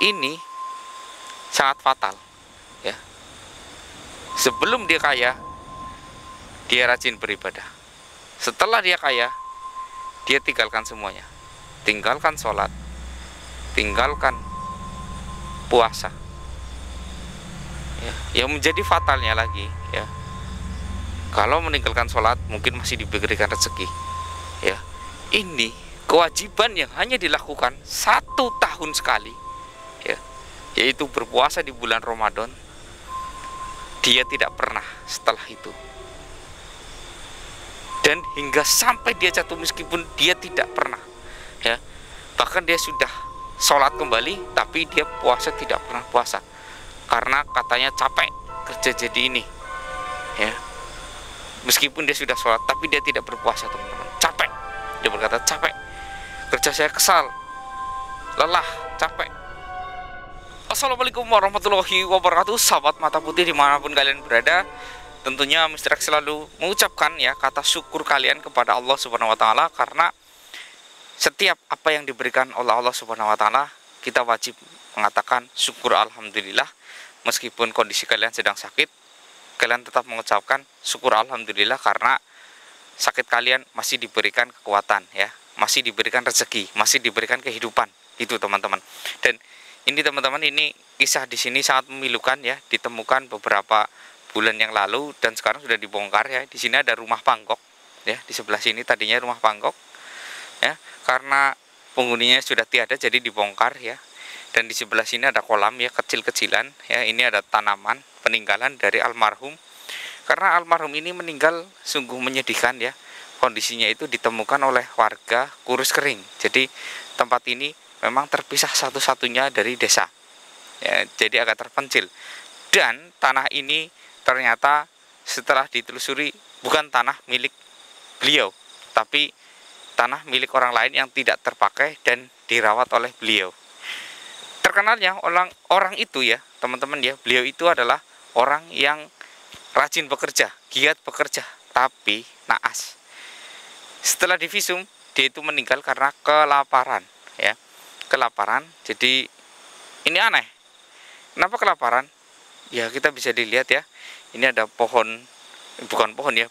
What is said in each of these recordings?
ini sangat fatal ya. Sebelum dia kaya, dia rajin beribadah. Setelah dia kaya, dia tinggalkan semuanya. Tinggalkan sholat, tinggalkan puasa ya. Yang menjadi fatalnya lagi ya, kalau meninggalkan sholat mungkin masih diberikan rezeki ya. Ini kewajiban yang hanya dilakukan 1 tahun sekali ya, yaitu berpuasa di bulan Ramadan. Dia tidak pernah setelah itu, dan hingga sampai dia jatuh miskin pun dia tidak pernah ya. Bahkan dia sudah sholat kembali, tapi dia puasa tidak pernah puasa karena katanya capek kerja jadi ini ya. Meskipun dia sudah sholat, tapi dia tidak berpuasa, teman-teman. Capek, dia berkata capek, kerja saya kesal, lelah, capek. Assalamualaikum warahmatullahi wabarakatuh, sahabat mata putih dimanapun kalian berada. Tentunya Mr. X selalu mengucapkan ya kata syukur kalian kepada Allah Subhanahu Wa Taala, karena setiap apa yang diberikan oleh Allah Subhanahu Wa Taala, kita wajib mengatakan syukur alhamdulillah. Meskipun kondisi kalian sedang sakit, kalian tetap mengucapkan syukur alhamdulillah, karena sakit kalian masih diberikan kekuatan ya, masih diberikan rezeki, masih diberikan kehidupan. Itu teman-teman. Dan ini teman-teman, ini kisah di sini sangat memilukan ya, ditemukan beberapa bulan yang lalu dan sekarang sudah dibongkar ya. Di sini ada rumah Panggok ya, di sebelah sini tadinya rumah Panggok ya, karena penghuninya sudah tiada jadi dibongkar ya. Dan di sebelah sini ada kolam ya, kecil-kecilan ya. Ini ada tanaman peninggalan dari almarhum, karena almarhum ini meninggal sungguh menyedihkan ya. Kondisinya itu ditemukan oleh warga kurus kering. Jadi tempat ini memang terpisah satu-satunya dari desa ya, jadi agak terpencil. Dan tanah ini ternyata setelah ditelusuri bukan tanah milik beliau, tapi tanah milik orang lain yang tidak terpakai dan dirawat oleh beliau. Terkenalnya orang itu ya teman-teman ya, beliau itu adalah orang yang rajin bekerja, giat bekerja, tapi naas. Setelah divisum, dia itu meninggal karena kelaparan ya. Kelaparan. Jadi ini aneh. Kenapa kelaparan? Ya kita bisa dilihat ya. Ini ada pohon, bukan pohon ya,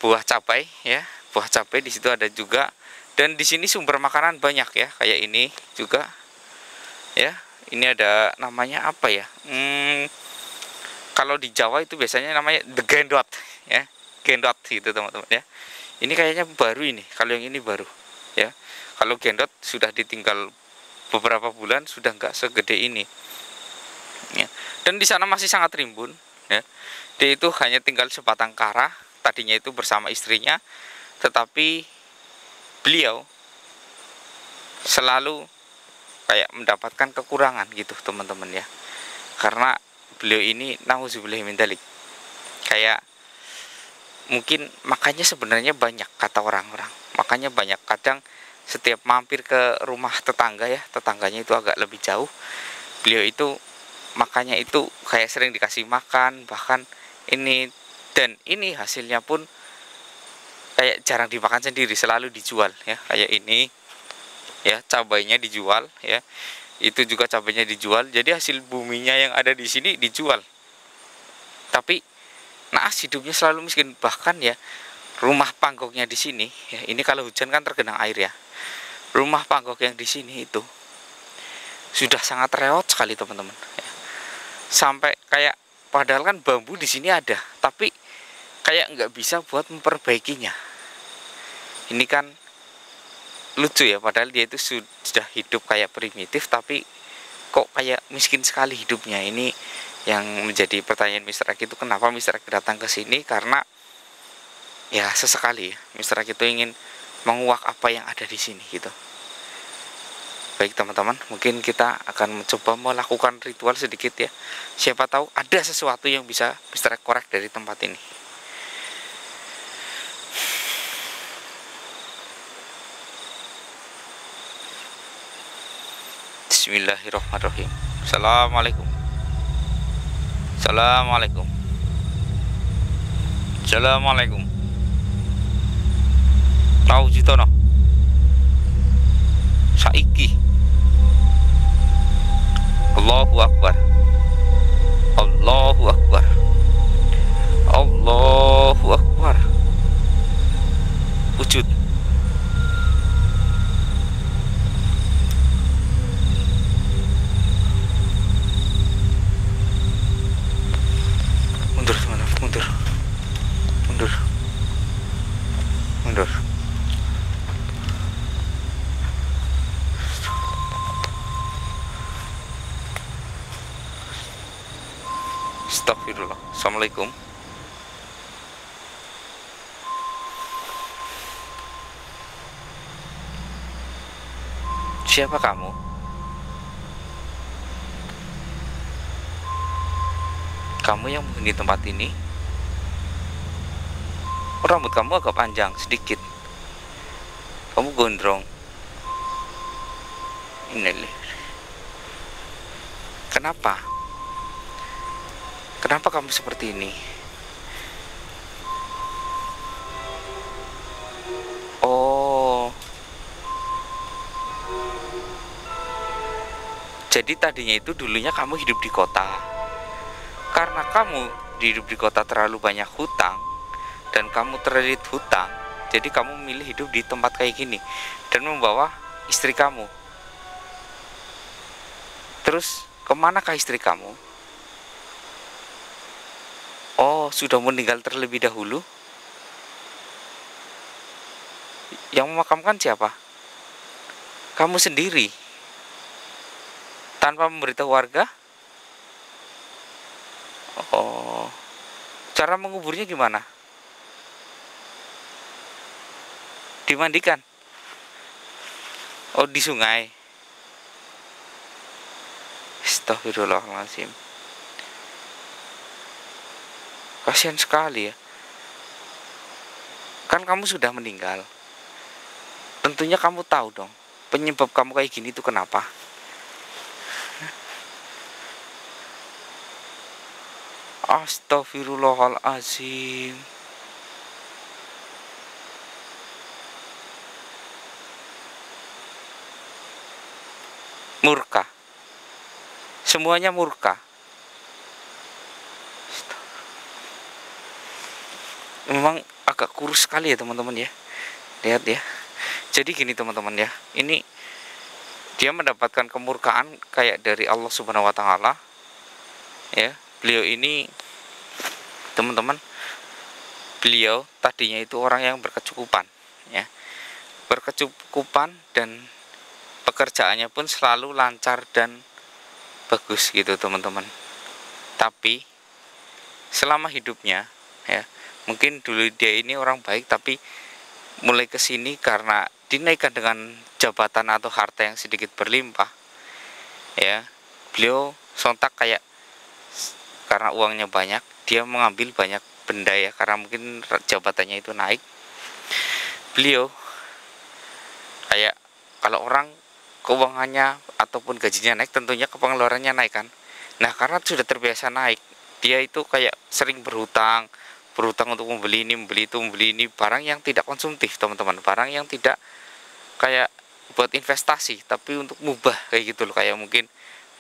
buah cabai ya, buah cabai di situ ada juga. Dan di sini sumber makanan banyak ya, kayak ini juga ya. Ini ada namanya apa ya? Kalau di Jawa itu biasanya namanya the gendot ya, gendot gitu teman-teman ya. Ini kayaknya baru ini, kalau yang ini baru ya. Kalau gendot sudah ditinggal beberapa bulan sudah nggak segede ini ya. Dan di sana masih sangat rimbun ya. Dia itu hanya tinggal sebatang kara, tadinya itu bersama istrinya, tetapi beliau selalu kayak mendapatkan kekurangan gitu teman-teman ya, karena beliau ini nauzubillah min dzalik, kayak mungkin makanya sebenarnya banyak kata orang-orang, makanya banyak kadang setiap mampir ke rumah tetangga ya, tetangganya itu agak lebih jauh, beliau itu makanya itu kayak sering dikasih makan, bahkan ini, dan ini hasilnya pun kayak jarang dimakan sendiri, selalu dijual ya. Kayak ini ya, cabainya dijual ya, itu juga cabainya dijual. Jadi hasil buminya yang ada di sini dijual. Tapi naas hidupnya selalu miskin. Bahkan ya, rumah Panggoknya di sini ya, ini kalau hujan kan tergenang air ya. Rumah Panggok yang di sini itu sudah sangat reot sekali teman-teman ya. Sampai kayak padahal kan bambu di sini ada, tapi kayak nggak bisa buat memperbaikinya. Ini kan lucu ya, padahal dia itu sudah hidup kayak primitif, tapi kok kayak miskin sekali hidupnya. Ini yang menjadi pertanyaan Mr. X itu, kenapa Mr. X datang ke sini, karena ya sesekali ya, Mr. X itu ingin menguak apa yang ada di sini gitu. Baik teman-teman, mungkin kita akan mencoba melakukan ritual sedikit ya. Siapa tahu ada sesuatu yang bisa Mr. X korek dari tempat ini. Bismillahirrahmanirrahim. Assalamualaikum. Assalamualaikum. Assalamualaikum. Tahu jitono. Saiki Astagfirullah. Assalamualaikum. Siapa kamu? Kamu yang menghuni tempat ini? Rambut kamu agak panjang sedikit. Kamu gondrong. Ini. Kenapa? Kenapa kamu seperti ini? Oh. Jadi tadinya itu dulunya kamu hidup di kota. Karena kamu hidup di kota terlalu banyak hutang dan kamu terlilit hutang, jadi kamu memilih hidup di tempat kayak gini dan membawa istri kamu. Terus kemanakah istri kamu? Oh, sudah meninggal terlebih dahulu. Yang memakamkan siapa? Kamu sendiri, tanpa memberitahu warga. Oh, cara menguburnya gimana? Dimandikan? Oh, di sungai. Astagfirullahaladzim. Kasihan sekali ya. Kan kamu sudah meninggal. Tentunya kamu tahu dong penyebab kamu kayak gini itu kenapa. Astagfirullahaladzim. Murka. Semuanya murka. Memang agak kurus sekali ya teman-teman ya. Lihat ya. Jadi gini teman-teman ya. Ini dia mendapatkan kemurkaan kayak dari Allah Subhanahu wa taala. Ya, beliau ini teman-teman, beliau tadinya itu orang yang berkecukupan ya. Berkecukupan dan pekerjaannya pun selalu lancar dan bagus gitu teman-teman. Tapi selama hidupnya ya, mungkin dulu dia ini orang baik, tapi mulai kesini karena dinaikkan dengan jabatan atau harta yang sedikit berlimpah ya, beliau sontak kayak karena uangnya banyak, dia mengambil banyak benda ya, karena mungkin jabatannya itu naik. Beliau kayak kalau orang keuangannya ataupun gajinya naik, tentunya pengeluarannya naik kan. Nah, karena sudah terbiasa naik, dia itu kayak sering berhutang untuk membeli ini, membeli itu, membeli ini, barang yang tidak konsumtif teman-teman, barang yang tidak kayak buat investasi, tapi untuk mubah kayak gitu loh. Kayak mungkin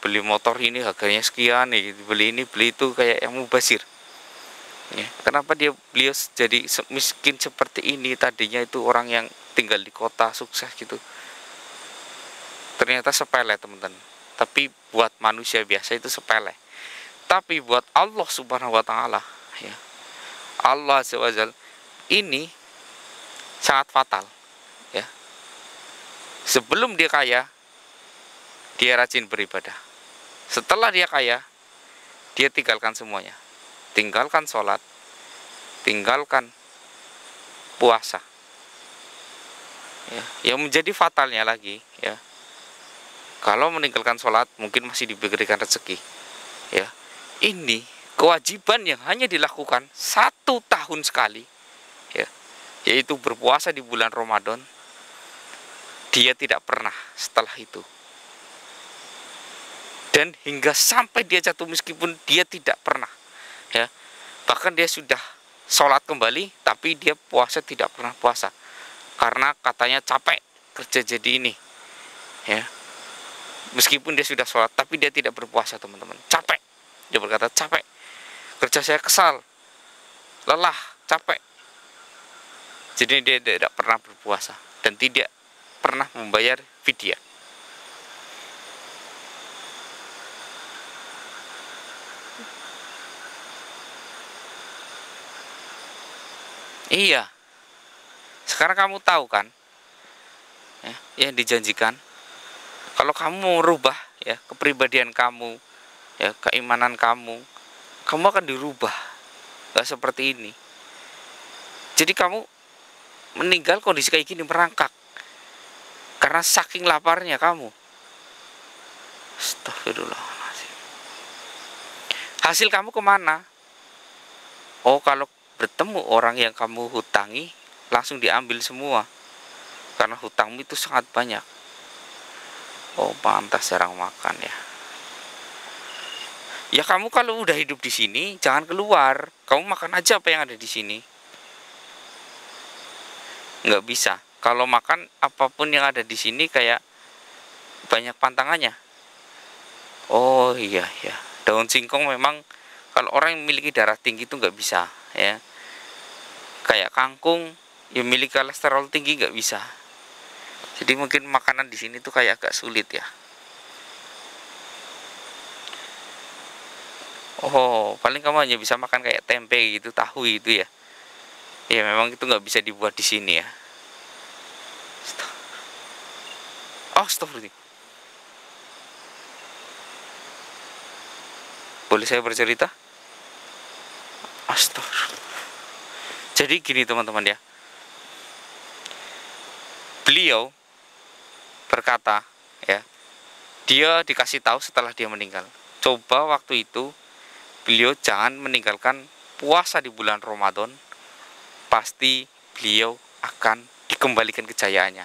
beli motor ini harganya sekian nih, beli ini beli itu, kayak yang mubazir ya. Kenapa beliau jadi miskin seperti ini? Tadinya itu orang yang tinggal di kota sukses gitu, ternyata sepele teman-teman. Tapi buat manusia biasa itu sepele, tapi buat Allah Subhanahu wa taala ya, Allah Azza wa Jalla, ini sangat fatal ya. Sebelum dia kaya, dia rajin beribadah. Setelah dia kaya, dia tinggalkan semuanya. Tinggalkan sholat, tinggalkan puasa ya. Yang menjadi fatalnya lagi ya, kalau meninggalkan sholat mungkin masih diberikan rezeki ya. Ini kewajiban yang hanya dilakukan 1 tahun sekali ya, yaitu berpuasa di bulan Ramadan. Dia tidak pernah setelah itu, dan hingga sampai dia jatuh meskipun dia tidak pernah ya. Bahkan dia sudah sholat kembali, tapi dia puasa tidak pernah puasa karena katanya capek kerja jadi ini ya. Meskipun dia sudah sholat, tapi dia tidak berpuasa teman-teman. Capek. Dia berkata capek. Kerja saya kesal, lelah, capek. Jadi dia tidak pernah berpuasa dan tidak pernah membayar fidyah. Iya. Sekarang kamu tahu kan ya, yang dijanjikan. Kalau kamu mau merubah ya kepribadian kamu ya, keimanan kamu kamu akan dirubah, nggak seperti ini. Jadi kamu meninggal kondisi kayak gini, merangkak karena saking laparnya kamu. Astagfirullahaladzim. Hasil kamu kemana? Oh, kalau bertemu orang yang kamu hutangi, langsung diambil semua, karena hutangmu itu sangat banyak. Oh, pantas jarang makan ya. Ya kamu kalau udah hidup di sini jangan keluar. Kamu makan aja apa yang ada di sini. Nggak bisa. Kalau makan apapun yang ada di sini kayak banyak pantangannya. Oh iya ya. Daun singkong memang kalau orang yang memiliki darah tinggi itu nggak bisa ya. Kayak kangkung yang memiliki kolesterol tinggi nggak bisa. Jadi mungkin makanan di sini tuh kayak agak sulit ya. Oh, paling kamu hanya bisa makan kayak tempe gitu, tahu itu ya. Ya memang itu nggak bisa dibuat di sini ya. Oh, stop berarti. Boleh saya bercerita? Astagfirullah. Jadi gini teman-teman ya. Beliau berkata ya, dia dikasih tahu setelah dia meninggal. Coba waktu itu beliau jangan meninggalkan puasa di bulan Ramadan, pasti beliau akan dikembalikan kejayaannya,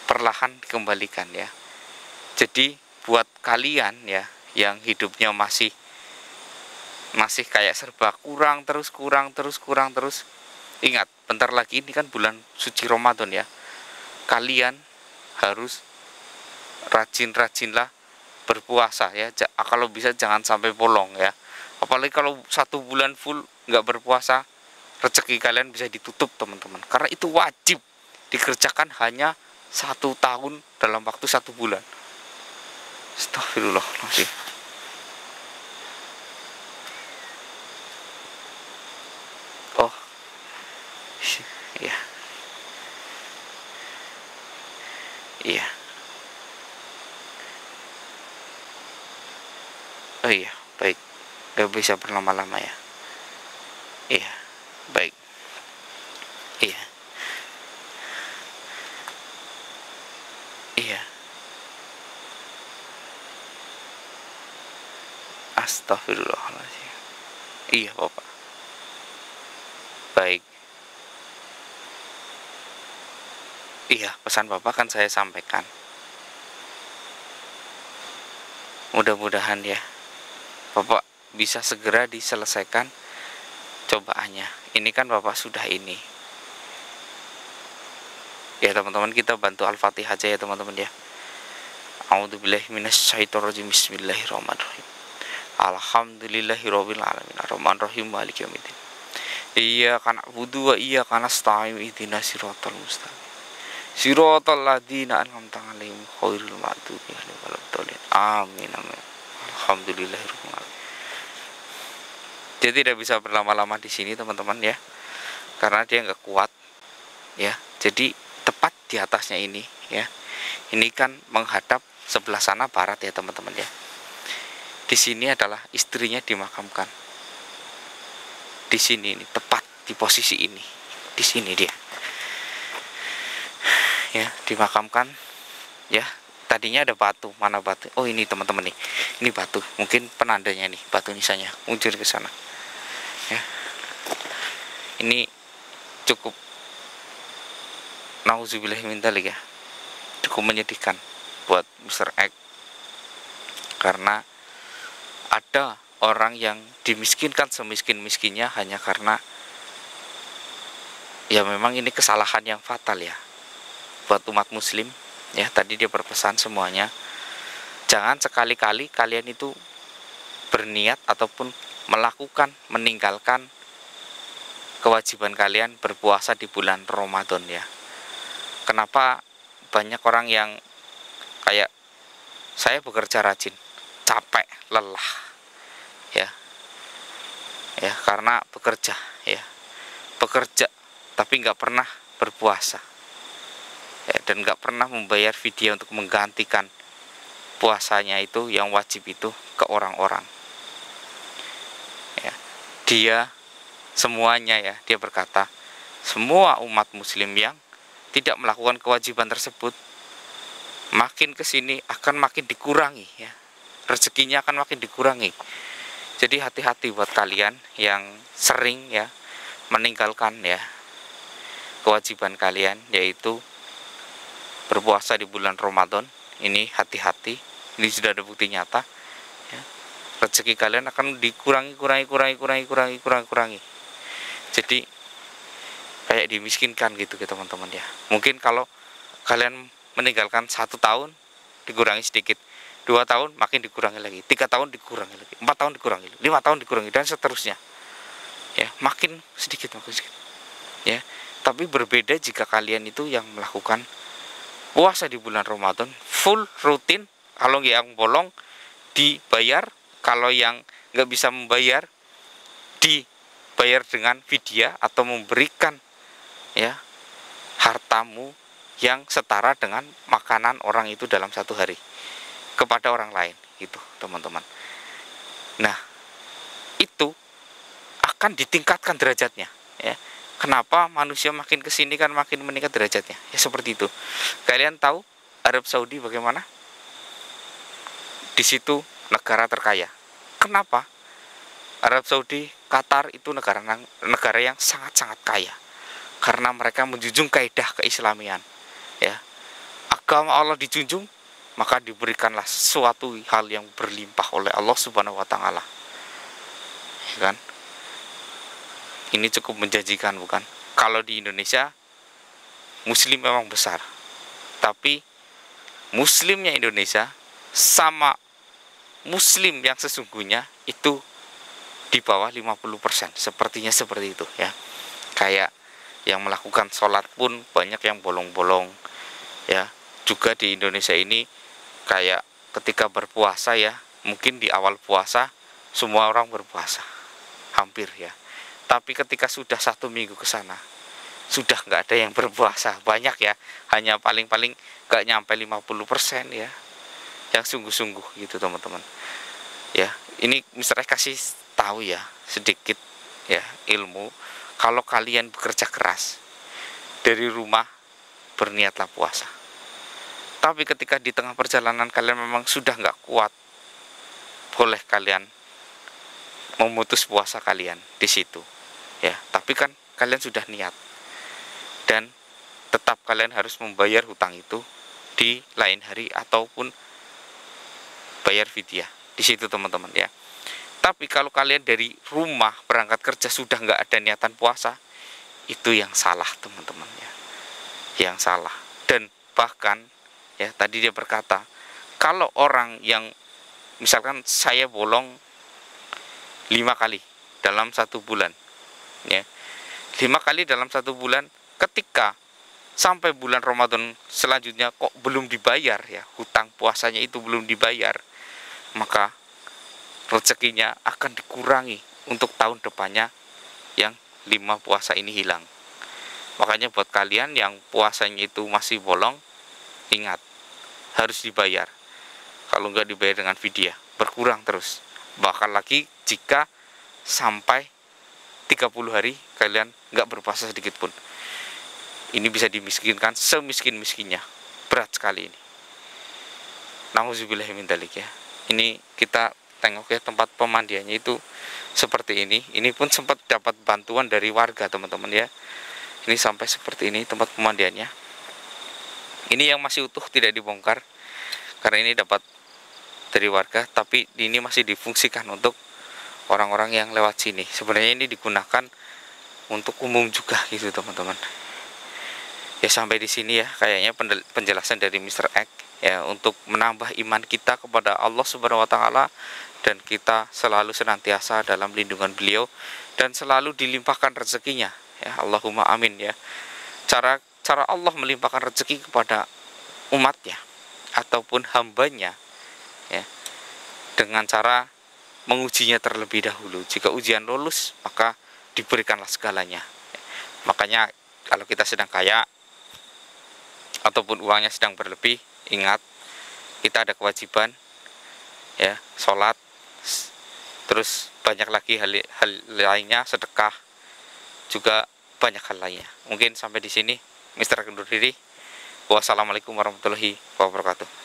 perlahan dikembalikan ya. Jadi buat kalian ya yang hidupnya masih kayak serba kurang terus, ingat bentar lagi ini kan bulan suci Ramadan ya. Kalian harus rajin-rajinlah berpuasa ya. Kalau bisa jangan sampai bolong ya. Apalagi kalau 1 bulan full nggak berpuasa, rezeki kalian bisa ditutup teman-teman. Karena itu wajib dikerjakan hanya 1 tahun dalam waktu 1 bulan. Astagfirullahaladzim. Oh iya, iya. Oh iya, baik. Gak bisa berlama-lama ya. Iya, baik. Iya, iya. Astagfirullahaladzim. Iya, Bapak. Baik. Iya, pesan Bapak kan saya sampaikan. Mudah-mudahan ya Bapak bisa segera diselesaikan cobaannya. Ini kan Bapak sudah ini. Ya teman-teman, kita bantu Al-Fatihah aja ya teman-teman ya. A'udzubillahi minasyaitonirrajim. Bismillahirrahmanirrahim. Alhamdulillahirabbil alamin. Arrahmanirrahim. Maliki yaumiddin. Iyyaka na'budu wa iyyaka nasta'in. Ihdinas siratal mustaqim. Siratal ladzina an'amta 'alaihim ghairil maghdubi 'alaihim waladdallin. Amin amin. Alhamdulillahirabbil alamin. Dia tidak bisa berlama-lama di sini teman-teman ya, karena dia nggak kuat ya. Jadi tepat di atasnya ini ya, ini kan menghadap sebelah sana barat ya teman-teman ya. Di sini adalah istrinya dimakamkan. Di sini ini tepat di posisi ini, di sini dia ya dimakamkan ya. Tadinya ada batu, mana batu? Oh ini teman-teman nih, ini batu, mungkin penandanya nih, batu nisannya muncul ke sana ya. Ini cukup nauzubillah min dzalik ya, cukup menyedihkan buat Mr. X, karena ada orang yang dimiskinkan semiskin-miskinnya hanya karena ya memang ini kesalahan yang fatal ya buat umat muslim ya. Tadi dia berpesan semuanya, jangan sekali-kali kalian itu berniat ataupun melakukan, meninggalkan kewajiban kalian berpuasa di bulan Ramadan ya. Kenapa banyak orang yang kayak saya bekerja rajin, capek, lelah ya, karena bekerja tapi nggak pernah berpuasa ya, dan nggak pernah membayar vidya untuk menggantikan puasanya itu yang wajib itu ke orang-orang dia semuanya ya, dia berkata, semua umat muslim yang tidak melakukan kewajiban tersebut makin kesini akan makin dikurangi ya, rezekinya akan makin dikurangi. Jadi hati-hati buat kalian yang sering ya meninggalkan ya kewajiban kalian, yaitu berpuasa di bulan Ramadan. Ini hati-hati, ini sudah ada bukti nyata ya. Rezeki kalian akan dikurangi. Jadi kayak dimiskinkan gitu ke teman-teman ya. Mungkin kalau kalian meninggalkan 1 tahun dikurangi sedikit, 2 tahun makin dikurangi lagi, 3 tahun dikurangi lagi, 4 tahun dikurangi, 5 tahun dikurangi, dan seterusnya ya, makin sedikit ya. Tapi berbeda jika kalian itu yang melakukan puasa di bulan Ramadan full rutin. Kalau yang bolong dibayar, kalau yang nggak bisa membayar dibayar dengan fidyah atau memberikan ya hartamu yang setara dengan makanan orang itu dalam 1 hari kepada orang lain gitu teman-teman. Nah, itu akan ditingkatkan derajatnya ya. Kenapa manusia makin kesini kan makin meningkat derajatnya ya, seperti itu. Kalian tahu Arab Saudi bagaimana? Di situ negara terkaya. Kenapa? Arab Saudi, Qatar itu negara yang sangat-sangat kaya karena mereka menjunjung kaidah keislamian ya. Agama Allah dijunjung, maka diberikanlah sesuatu hal yang berlimpah oleh Allah Subhanahu wa taala. Ya kan? Ini cukup menjanjikan, bukan? Kalau di Indonesia muslim memang besar, tapi muslimnya Indonesia sama muslim yang sesungguhnya itu di bawah 50%, sepertinya seperti itu ya. Kayak yang melakukan sholat pun banyak yang bolong-bolong ya. Juga di Indonesia ini kayak ketika berpuasa ya, mungkin di awal puasa semua orang berpuasa hampir ya, tapi ketika sudah 1 minggu ke sana sudah nggak ada yang berpuasa, banyak ya, hanya paling-paling nggak nyampe 50% ya yang sungguh-sungguh gitu teman-teman ya. Ini misalnya kasih tahu ya sedikit ya ilmu. Kalau kalian bekerja keras dari rumah, berniatlah puasa, tapi ketika di tengah perjalanan kalian memang sudah nggak kuat, boleh kalian memutus puasa kalian di situ ya. Tapi kan kalian sudah niat, dan tetap kalian harus membayar hutang itu di lain hari ataupun bayar fidyah di situ teman-teman ya. Tapi kalau kalian dari rumah berangkat kerja sudah nggak ada niatan puasa, itu yang salah teman-teman ya, yang salah. Dan bahkan ya tadi dia berkata, kalau orang yang misalkan saya bolong 5 kali dalam 1 bulan ya, 5 kali dalam 1 bulan, ketika sampai bulan Ramadan selanjutnya kok belum dibayar ya, hutang puasanya itu belum dibayar, maka rezekinya akan dikurangi untuk tahun depannya yang 5 puasa ini hilang. Makanya buat kalian yang puasanya itu masih bolong, ingat harus dibayar. Kalau nggak dibayar dengan fidyah, berkurang terus. Bahkan lagi jika sampai 30 hari kalian nggak berpuasa sedikit pun, ini bisa dimiskinkan semiskin-miskinnya. Berat sekali ini. Nauzubillahi min dzalik ya. Ini kita tengok ya, tempat pemandiannya itu seperti ini. Ini pun sempat dapat bantuan dari warga teman-teman ya. Ini sampai seperti ini tempat pemandiannya. Ini yang masih utuh, tidak dibongkar karena ini dapat dari warga, tapi ini masih difungsikan untuk orang-orang yang lewat sini. Sebenarnya ini digunakan untuk umum juga gitu teman-teman. Ya sampai di sini ya kayaknya penjelasan dari Mr. X ya, untuk menambah iman kita kepada Allah Subhanahu wa taala, dan kita selalu senantiasa dalam lindungan beliau dan selalu dilimpahkan rezekinya ya, Allahumma amin ya. Cara Allah melimpahkan rezeki kepada umatnya ataupun hambanya ya, dengan cara mengujinya terlebih dahulu. Jika ujian lulus, maka diberikanlah segalanya ya. Makanya kalau kita sedang kaya ataupun uangnya sedang berlebih, ingat kita ada kewajiban ya, sholat, terus banyak lagi hal lainnya, sedekah juga banyak hal lainnya. Mungkin sampai di sini Mister undur diri. Wassalamualaikum warahmatullahi wabarakatuh.